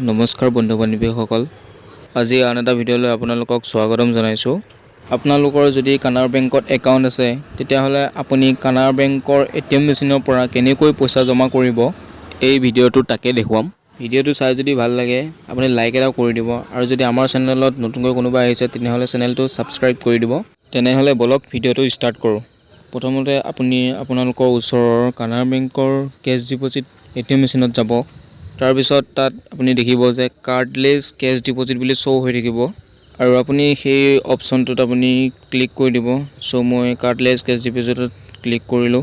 নমস্কাৰ বন্ধু বান্ধৱীসকল, আজি আন এটা ভিডিঅ'লৈ আপোনালোকক স্বাগতম জনাইছোঁ। আপোনালোকৰ যদি কানাড়া বেংকত একাউণ্ট আছে তেতিয়াহ'লে আপুনি কানাড়া বেংকৰ ATM মেচিনৰ পৰা কেনেকৈ পইচা জমা কৰিব এই ভিডিঅ'টো তাকে দেখুৱাম। ভিডিঅ'টো চাই যদি ভাল লাগে আপুনি লাইক এটা কৰি দিব আৰু যদি আমাৰ চেনেলত নতুনকৈ কোনোবা আহিছে তেনেহ'লে চেনেলটো ছাবস্ক্ৰাইব কৰি দিব। তেনেহ'লে বলক ভিডিঅ'টো ষ্টাৰ্ট কৰোঁ। প্ৰথমতে আপুনি আপোনালোকৰ ওচৰৰ কানাড়া বেংকৰ কেছ ডিপ'জিট ATM মেচিনত যাব। তাৰপিছত তাত আপুনি দেখিব যে কাৰ্ডলেছ কেছ ডিপ'জিট বুলি শ্ব' হৈ থাকিব আৰু আপুনি সেই অপশ্যনটোত আপুনি ক্লিক কৰি দিব। চ' মই কাৰ্ডলেছ কেছ ডিপ'জিটত ক্লিক কৰিলোঁ।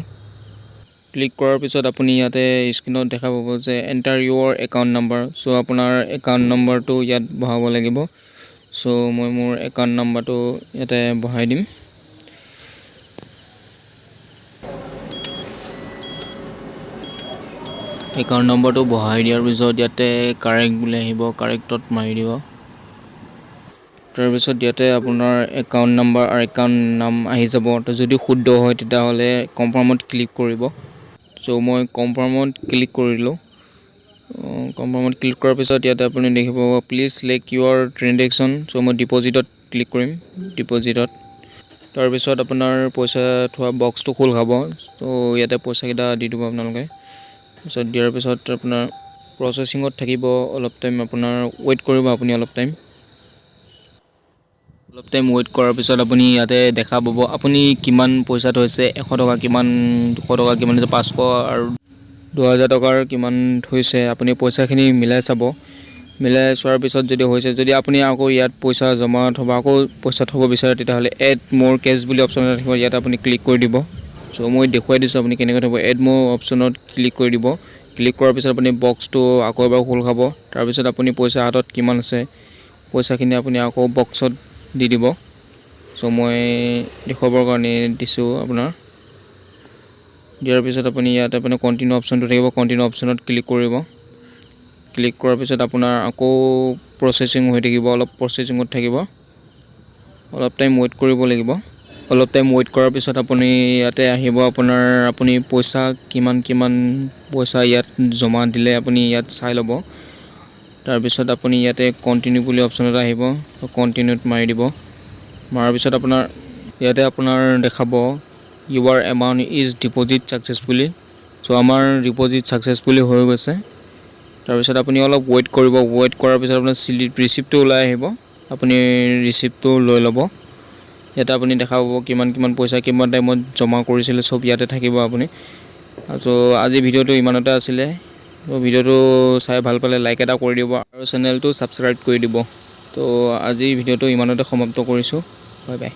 ক্লিক কৰাৰ পিছত আপুনি ইয়াতে স্ক্ৰীনত দেখা পাব যে এণ্টাৰ ইউৰ একাউণ্ট নাম্বাৰ। চ' আপোনাৰ একাউণ্ট নম্বৰটো ইয়াত বহাব লাগিব। চ' মই মোৰ একাউণ্ট নাম্বাৰটো ইয়াতে বহাই দিম। একাউণ্ট নম্বৰটো বহাই দিয়াৰ পিছত ইয়াতে কাৰেক্ট বুলি আহিব, কাৰেক্টত মাৰি দিব। তাৰপিছত ইয়াতে আপোনাৰ একাউণ্ট নাম্বাৰ আৰু একাউণ্ট নাম আহি যাব। তো যদি শুদ্ধ হয় তেতিয়াহ'লে কনফাৰ্মত ক্লিক কৰিব। চ' মই কনফাৰ্মত ক্লিক কৰিলোঁ। কনফাৰ্মত ক্লিক কৰাৰ পিছত ইয়াতে আপুনি দেখিব প্লিজ ছিলেক্ট ইউৰ ট্ৰেনজেকশ্যন। চ' মই ডিপ'জিটত ক্লিক কৰিম, ডিপ'জিটত। তাৰপিছত আপোনাৰ পইচা থোৱা বক্সটো খোল খাব। ত' ইয়াতে পইচাকেইটা দি দিব আপোনালোকে। তাৰপিছত দিয়াৰ পিছত আপোনাৰ প্ৰচেচিঙত থাকিব অলপ টাইম, আপোনাৰ ৱেইট কৰিব আপুনি অলপ টাইম ৱেইট কৰাৰ পিছত আপুনি ইয়াতে দেখা পাব আপুনি কিমান পইচা থৈছে, 100 টকা কিমান, 200 টকা কিমান, 500 আৰু 2000 টকাৰ কিমান থৈছে। আপুনি পইচাখিনি মিলাই চাব। মিলাই চোৱাৰ পিছত যদি হৈছে, যদি আপুনি আকৌ ইয়াত পইচা জমা থ'ব, আকৌ পইচা থ'ব বিচাৰে তেতিয়াহ'লে এড মোৰ কেছ বুলি অপশ্যন এটা থাকিব, ইয়াত আপুনি ক্লিক কৰি দিব। চ' মই দেখুৱাই দিছোঁ আপুনি কেনেকৈ থ'ব। এড মোৰ অপশ্যনত ক্লিক কৰি দিব। ক্লিক কৰাৰ পিছত আপুনি বক্সটো আকৌ এবাৰ খোল খাব। তাৰপিছত আপুনি পইচা হাতত কিমান আছে, পইচাখিনি আপুনি আকৌ বক্সত দি দিব। চ' মই দেখুৱাবৰ কাৰণে দিছোঁ আপোনাৰ। দিয়াৰ পিছত আপুনি ইয়াত আপুনি কণ্টিনিউ অপশ্যনটো থাকিব, কণ্টিনিউ অপশ্যনত ক্লিক কৰিব। ক্লিক কৰাৰ পিছত আপোনাৰ আকৌ প্ৰচেচিং হৈ থাকিব, অলপ প্ৰচেচিঙত থাকিব, অলপ টাইম ৱেইট কৰিব লাগিব। অলপ টাইম ৱেইট কৰাৰ পিছত আপুনি ইয়াতে আহিব আপোনাৰ আপুনি পইচা কিমান পইচা ইয়াত জমা দিলে আপুনি ইয়াত চাই ল'ব। তাৰপিছত আপুনি ইয়াতে কণ্টিনিউ বুলি অপশ্যন এটা আহিব, কণ্টিনিউত মাৰি দিব। মাৰাৰ পিছত আপোনাৰ ইয়াতে আপোনাৰ দেখাব ইউৰ এমাউণ্ট ইজ ডিপ'জিট ছাকচেছফুলি। চ' আমাৰ ডিপ'জিট ছাকচেছফুলি হৈ গৈছে। তাৰপিছত আপুনি অলপ ৱেইট কৰিব। ৱেইট কৰাৰ পিছত আপোনাৰ ৰিচিপ্টটো ওলাই আহিব, আপুনি ৰিচিপ্টটো লৈ ল'ব। ইয়াতে আপুনি দেখা পাব কিমান পইচা কিমান টাইমত জমা কৰিছিলে, চব ইয়াতে থাকিব আপুনি। চ' আজি ভিডিঅ'টো ইমানতে আছিলে। ভিডিঅ'টো চাই ভাল পালে লাইক এটা কৰি দিব আৰু চেনেলটো ছাবস্ক্ৰাইব কৰি দিব। তো আজি ভিডিঅ'টো ইমানতে সমাপ্ত কৰিছোঁ। Bye bye.